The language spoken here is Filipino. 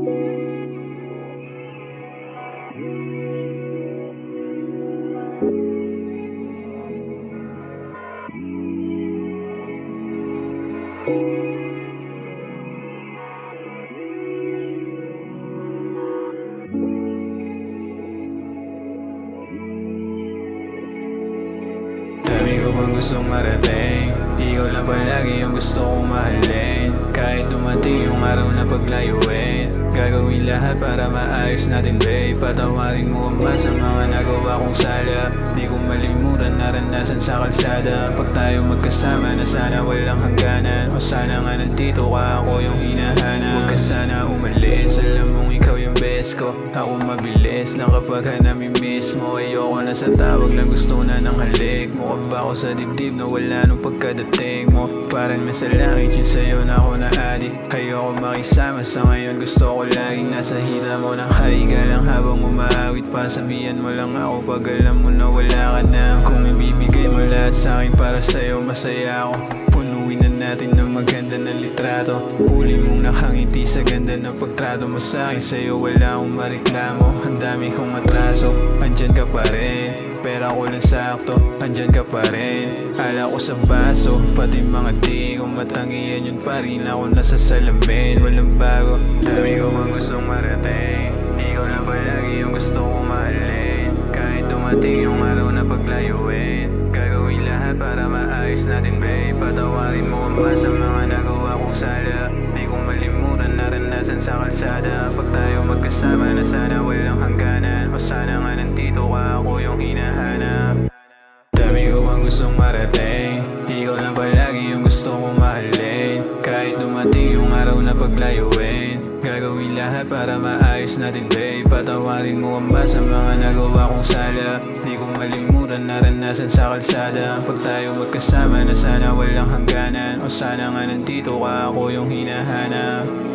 Dami ko bang gustong marating, ikaw lang palagi yung gusto kong mahalin. Kahit dumating yung araw na paglayuin, gagawin lahat para maayos natin babe. Patawarin mo ang sa mga nagawa kong sala. Di ko malimutan naranasan sa kalsada. Pag tayo magkasama na sana walang hangganan. O sana nga nandito ka, ako yung hinahanap. Huwag ka sana umalis, alam mong ikaw yung best ko. Ako mabilis lang kapag namimiss mo. Ayoko na sa tawag lang, gusto na ng halik. Mukha ba ako sa dibdib na wala nung pagkadating mo? Parang nasa langit yun sa'yo na ako na-addict. Ayoko makisama sa ngayon, gusto ko laging nasa hita mo. Nakahiga lang habang umaawit pa. Sabihan mo lang ako pag alam mo na wala ka na. Kung ibibigay mo lahat sa'kin para sa'yo, masaya ako. Punuin na natin ng maganda na litrato. Huli mong nakangiti sa ganda ng pagtrato mo sa'kin. Sa'yo wala akong mareklamo, ang dami kong atraso. Andyan ka pa rin, pera ko lang sakto. Andyan ka pa rin, ala ko sa baso. Pati mga di ko matangiyan, yun pa rin ako nasa salamin. Walang bago, dami ko mang gustong marating. Ikaw lang palagi yung gusto kong mahalin. Kahit dumating yung araw na paglayuin, gagawin lahat para maayos natin babe. Patawarin mo ang sa mga nagawa kong sala. Di ko malimutan naranasan sa kalsada. Pag tayo magkasama na sana walang hangganan. O sana nga nandito ka, ako yung hinahanap. Dami ko ang gustong marating, ikaw lang palagi yung gusto kong mahalin. Kahit dumating yung araw na paglayuin, gagawin lahat para maayos natin babe. Patawarin mo ang sa mga nagawa kong sala. Di ko malimutan naranasan sa kalsada. Pag tayo magkasama na sana walang hangganan. O sana nga nandito ka, ako yung hinahanap.